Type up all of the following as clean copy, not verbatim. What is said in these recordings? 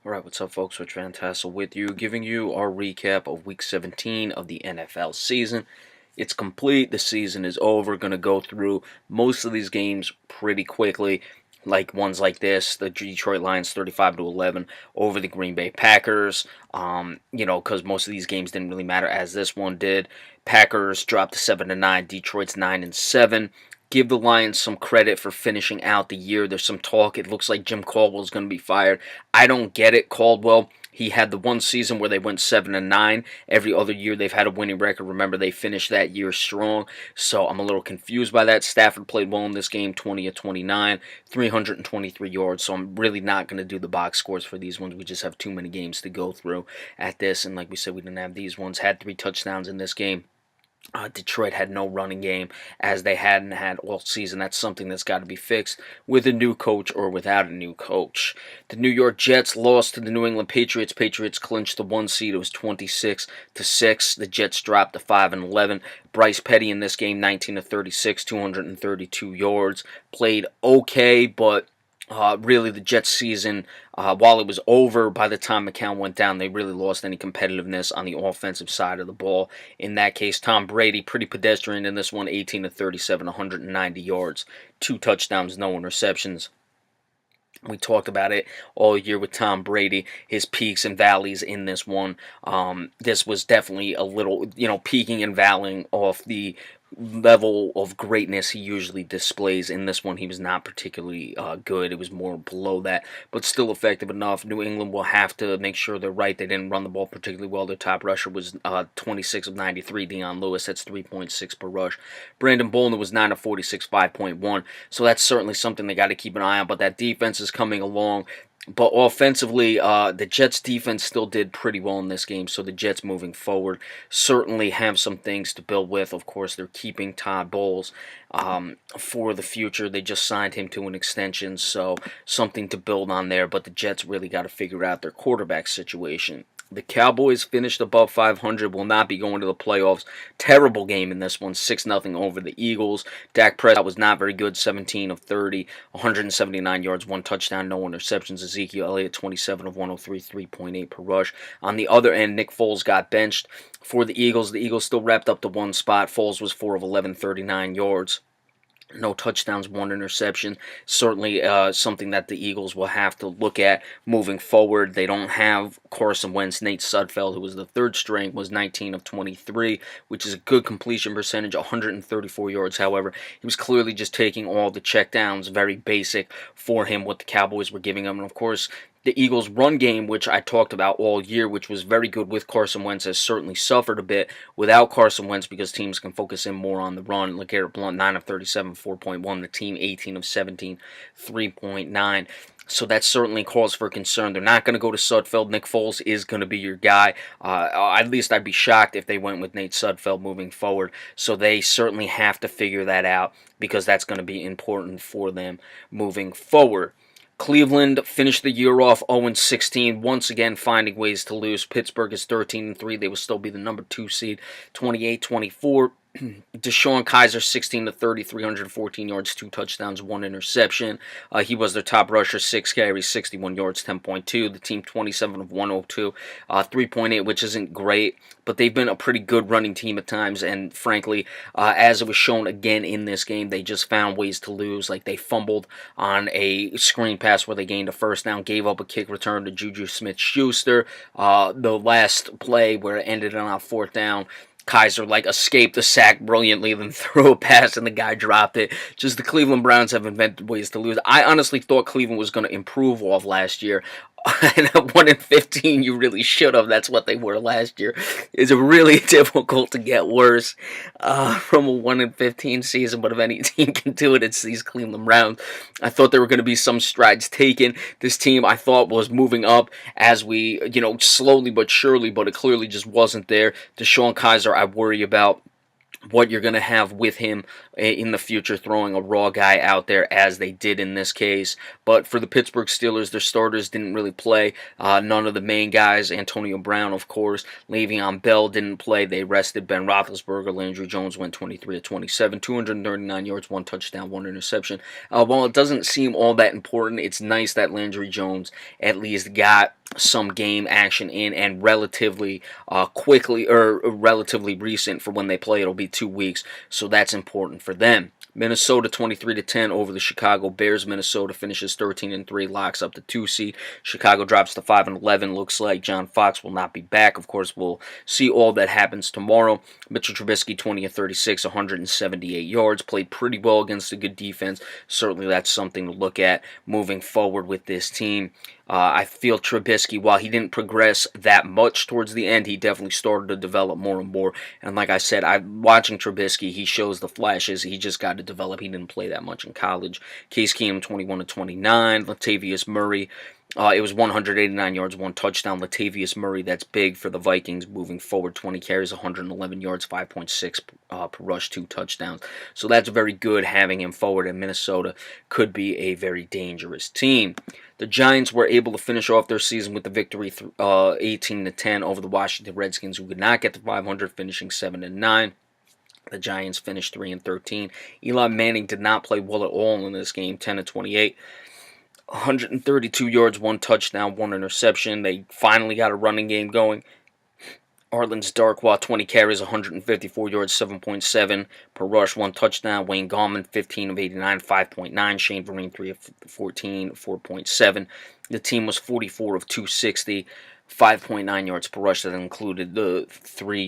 Alright, what's up folks, Rich Fantastic with you, giving you our recap of Week 17 of the NFL season. It's complete, the season is over, going to go through most of these games pretty quickly, like ones like this, the Detroit Lions 35-11 over the Green Bay Packers, because most of these games didn't really matter as this one did. Packers dropped to 7-9, Detroit's 9-7. Give the Lions some credit for finishing out the year. There's some talk. It looks like Jim Caldwell's going to be fired. I don't get it. Caldwell, he had the one season where they went 7-9. Every other year they've had a winning record. Remember, they finished that year strong. So I'm a little confused by that. Stafford played well in this game, 20 of 29, 323 yards. So I'm really not going to do the box scores for these ones. We just have too many games to go through at this. And like we said, we didn't have these ones. Had 3 touchdowns in this game. Detroit had no running game as they hadn't had all season. That's something that's got to be fixed with a new coach or without a new coach. The New York Jets lost to the New England Patriots. Patriots clinched the 1 seed. It was 26-6. The Jets dropped to 5-11. Bryce Petty in this game, 19-36, 232 yards. Played okay, but really, the Jets season, while it was over by the time McCown went down, they really lost any competitiveness on the offensive side of the ball. In that case, Tom Brady, pretty pedestrian in this one, 18-37, 190 yards, 2 touchdowns, no interceptions. We talked about it all year with Tom Brady, his peaks and valleys in this one. This was definitely a little, peaking and valleying off the level of greatness he usually displays. In this one, he was not particularly good. It was more below that, but still effective enough. New England will have to make sure they're right. They didn't run the ball particularly well. Their top rusher was 26 of 93, Dion Lewis. That's 3.6 per rush. Brandon Bolden was 9 of 46, 5.1. So that's certainly something they got to keep an eye on, but that defense is coming along. But offensively, the Jets' defense still did pretty well in this game, so the Jets moving forward certainly have some things to build with. Of course, they're keeping Todd Bowles for the future. They just signed him to an extension, so something to build on there, but the Jets really got to figure out their quarterback situation. The Cowboys finished above 500, will not be going to the playoffs. Terrible game in this one, 6-0 over the Eagles. Dak Prescott was not very good, 17 of 30, 179 yards, 1 touchdown, no interceptions. Ezekiel Elliott, 27 of 103, 3.8 per rush. On the other end, Nick Foles got benched for the Eagles. The Eagles still wrapped up to 1 spot. Foles was 4 of 11, 39 yards. No touchdowns, 1 interception. Certainly something that the Eagles will have to look at moving forward. They don't have Carson Wentz. Nate Sudfeld, who was the 3rd string, was 19 of 23, which is a good completion percentage, 134 yards. However, he was clearly just taking all the checkdowns, very basic for him, what the Cowboys were giving him. And of course, the Eagles' run game, which I talked about all year, which was very good with Carson Wentz, has certainly suffered a bit without Carson Wentz because teams can focus in more on the run. LeGarrette Blount, 9 of 37, 4.1. The team, 18 of 17, 3.9. So that certainly calls for concern. They're not going to go to Sudfeld. Nick Foles is going to be your guy. At least I'd be shocked if they went with Nate Sudfeld moving forward. So they certainly have to figure that out because that's going to be important for them moving forward. Cleveland finished the year off 0-16, once again finding ways to lose. Pittsburgh is 13-3. They will still be the number 2 seed, 28-24. DeShone Kizer, 16 to 30, 314 yards, 2 touchdowns, 1 interception. He was their top rusher, 6 carries, 61 yards, 10.2. The team, 27 of 102, 3.8, which isn't great, but they've been a pretty good running team at times, and frankly, as it was shown again in this game, they just found ways to lose. Like, they fumbled on a screen pass where they gained a 1st down, gave up a kick return to Juju Smith-Schuster. The last play where it ended on a 4th down, Kizer escaped the sack brilliantly, then threw a pass and the guy dropped it. Just the Cleveland Browns have invented ways to lose. I honestly thought Cleveland was going to improve off last year. And at 1-15, you really should have. That's what they were last year. It's really difficult to get worse from a 1-15 season, but if any team can do it, it's these Cleveland Browns. I thought there were going to be some strides taken. This team, I thought, was moving up as we, slowly but surely, but it clearly just wasn't there. DeShone Kizer, I worry about what you're going to have with him in the future, throwing a raw guy out there as they did in this case. But for the Pittsburgh Steelers, their starters didn't really play. None of the main guys, Antonio Brown, of course, Le'Veon Bell didn't play. They rested Ben Roethlisberger. Landry Jones went 23 of 27, 239 yards, 1 touchdown, 1 interception. While it doesn't seem all that important, it's nice that Landry Jones at least got some game action in, and relatively quickly, or relatively recent for when they play. It'll be 2 weeks, so that's important for them. Minnesota 23-10 over the Chicago Bears. Minnesota finishes 13-3, locks up the 2 seed. Chicago drops to 5-11. Looks like John Fox will not be back. Of course, we'll see all that happens tomorrow. Mitchell Trubisky 20-36, 178 yards. Played pretty well against a good defense. Certainly, that's something to look at moving forward with this team. I feel Trubisky, while he didn't progress that much towards the end, he definitely started to develop more and more. And like I said, I'm watching Trubisky. He shows the flashes. He just got to develop. He didn't play that much in college. Case Keenum 21-29. Latavius Murray. It was 189 yards, 1 touchdown. Latavius Murray, that's big for the Vikings moving forward. 20 carries, 111 yards, 5.6 per rush, 2 touchdowns. So that's very good having him forward, and Minnesota could be a very dangerous team. The Giants were able to finish off their season with the victory 18-10 over the Washington Redskins, who could not get to 500, finishing 7-9. The Giants finished 3-13. Eli Manning did not play well at all in this game, 10-28. 132 yards, 1 touchdown, 1 interception. They finally got a running game going. Arlen's Darkwa, 20 carries, 154 yards, 7.7 per rush, 1 touchdown. Wayne Gallman, 15 of 89, 5.9. Shane Vereen, 3 of 14, 4.7. The team was 44 of 260. 5.9 yards per rush. That included the 3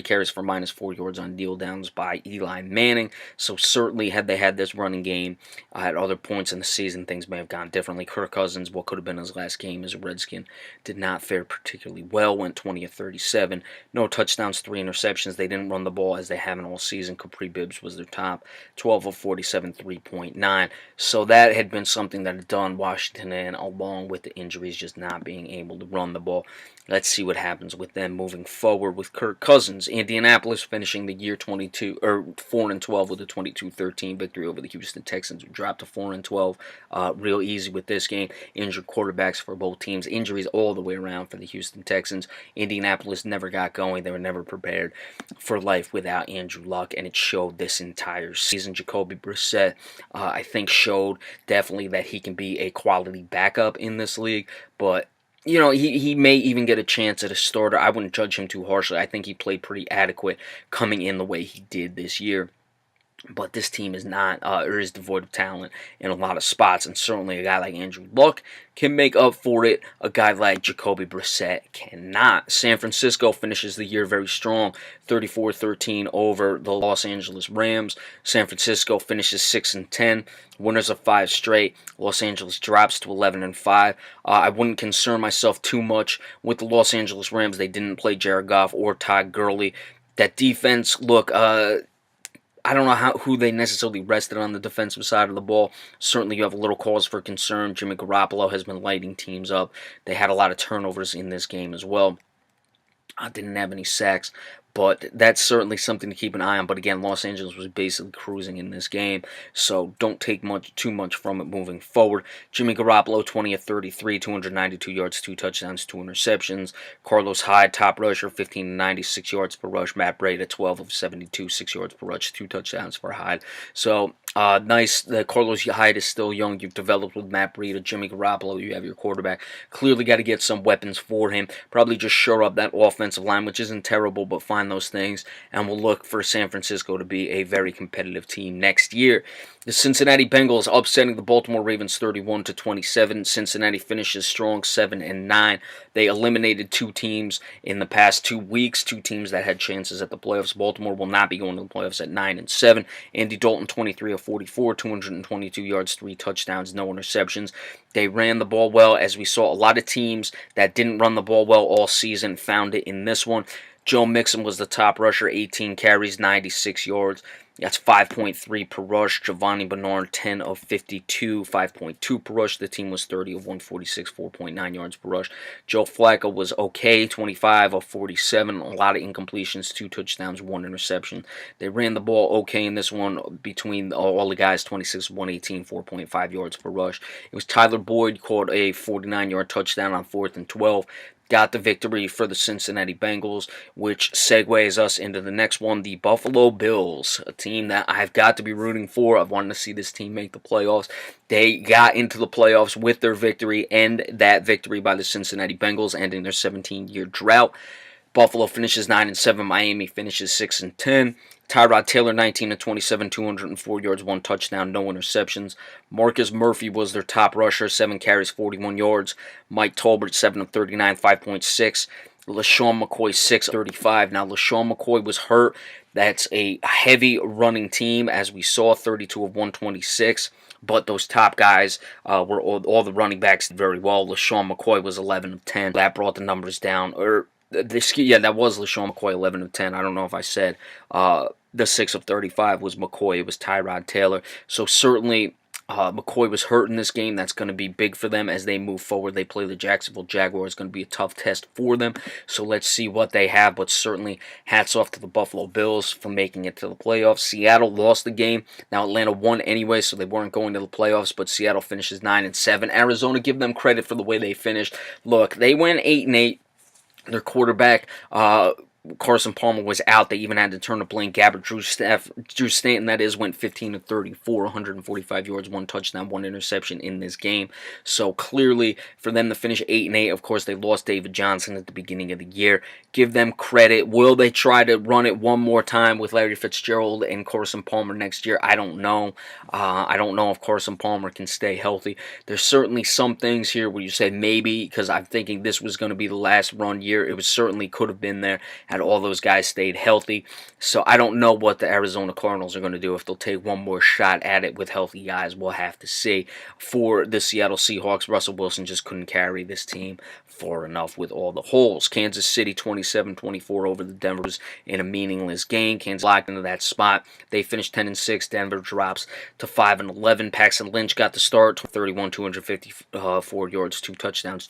carries for -4 yards on deal downs by Eli Manning. So certainly, had they had this running game at other points in the season, things may have gone differently. Kirk Cousins, what could have been his last game as a Redskin, did not fare particularly well. Went 20 of 37, no touchdowns, 3 interceptions. They didn't run the ball as they haven't all season. Capri Bibbs was their top, 12 of 47, 3.9. So that had been something that had done Washington in, along with the injuries, just not being able to run the ball. Let's see what happens with them moving forward with Kirk Cousins. Indianapolis finishing the year 4-12 with a 22-13 victory over the Houston Texans, who dropped to 4-12. Real easy with this game. Injured quarterbacks for both teams. Injuries all the way around for the Houston Texans. Indianapolis never got going. They were never prepared for life without Andrew Luck, and it showed this entire season. Jacoby Brissett, I think, showed definitely that he can be a quality backup in this league, but he may even get a chance at a starter. I wouldn't judge him too harshly. I think he played pretty adequate coming in the way he did this year. But this team is not, or is devoid of talent in a lot of spots, and certainly a guy like Andrew Luck can make up for it. A guy like Jacoby Brissett cannot. San Francisco finishes the year very strong, 34-13 over the Los Angeles Rams. San Francisco finishes 6-10, winners of 5 straight. Los Angeles drops to 11-5. I wouldn't concern myself too much with the Los Angeles Rams. They didn't play Jared Goff or Todd Gurley. That defense, look, I don't know who they necessarily rested on the defensive side of the ball. Certainly, you have a little cause for concern. Jimmy Garoppolo has been lighting teams up. They had a lot of turnovers in this game as well. Didn't have any sacks, but that's certainly something to keep an eye on. But again, Los Angeles was basically cruising in this game, so don't take too much from it moving forward. Jimmy Garoppolo, 20 of 33, 292 yards, 2 touchdowns, 2 interceptions. Carlos Hyde, top rusher, 15 of 96 yards per rush. Matt Breida, 12 of 72, 6 yards per rush, 2 touchdowns for Hyde. So nice. Carlos Hyde is still young. You've developed with Matt Breida. Jimmy Garoppolo, you have your quarterback. Clearly got to get some weapons for him. Probably just shore up that offensive line, which isn't terrible, but find those things, and we'll look for San Francisco to be a very competitive team next year. The Cincinnati Bengals upsetting the Baltimore Ravens 31-27. Cincinnati finishes strong, 7-9. They eliminated 2 teams in the past 2 weeks, 2 teams that had chances at the playoffs. Baltimore will not be going to the playoffs at 9-7. Andy Dalton, 23 of 44, 222 yards, 3 touchdowns, no interceptions. They ran the ball well, as we saw a lot of teams that didn't run the ball well all season found it in this one. Joe Mixon was the top rusher, 18 carries, 96 yards. That's 5.3 per rush. Giovanni Bernard, 10 of 52, 5.2 per rush. The team was 30 of 146, 4.9 yards per rush. Joe Flacco was okay, 25 of 47, a lot of incompletions, 2 touchdowns, 1 interception. They ran the ball okay in this one between all the guys, 26 of 118, 4.5 yards per rush. It was Tyler Boyd caught a 49-yard touchdown on 4th and 12. Got the victory for the Cincinnati Bengals, which segues us into the next one, the Buffalo Bills, a team team that I've got to be rooting for. I've wanted to see this team make the playoffs. They got into the playoffs with their victory, and that victory by the Cincinnati Bengals, ending their 17-year drought. Buffalo finishes 9-7. Miami finishes 6-10. Tyrod Taylor, 19-27, 204 yards, 1 touchdown, no interceptions. Marcus Murphy was their top rusher, 7 carries, 41 yards. Mike Tolbert, 7-39, 5.6. LaShawn McCoy, 6-35. Now, LaShawn McCoy was hurt. That's a heavy running team, as we saw, 32 of 126. But those top guys were all the running backs very well. LaShawn McCoy was 11 of 10. That brought the numbers down. That was LaShawn McCoy, 11 of 10. I don't know if I said the 6 of 35 was McCoy. It was Tyrod Taylor. So certainly McCoy was hurt in this game. That's going to be big for them as they move forward. They play the Jacksonville Jaguars. It's going to be a tough test for them. So let's see what they have. But certainly hats off to the Buffalo Bills for making it to the playoffs. Seattle lost the game. Now Atlanta won anyway, so they weren't going to the playoffs. But Seattle finishes 9-7. Arizona, give them credit for the way they finished. Look, they went 8-8. Their quarterback, Carson Palmer, was out. They even had to turn to Blaine Gabbert. Drew Stanton, that is, went 15-34, 145 yards, 1 touchdown, 1 interception in this game. So clearly, for them to finish 8-8, of course, they lost David Johnson at the beginning of the year. Give them credit. Will they try to run it one more time with Larry Fitzgerald and Carson Palmer next year? I don't know. I don't know if Carson Palmer can stay healthy. There's certainly some things here where you say maybe, because I'm thinking this was going to be the last run year. It was certainly could have been there had all those guys stayed healthy. So I don't know what the Arizona Cardinals are going to do. If they'll take one more shot at it with healthy guys, we'll have to see. For the Seattle Seahawks, Russell Wilson just couldn't carry this team far enough with all the holes. Kansas City 27-24 over the Denver's in a meaningless game. Kansas locked into that spot. They finished 10-6. Denver drops to 5-11. Paxton Lynch got the start. 31, 254 yards, 2 touchdowns.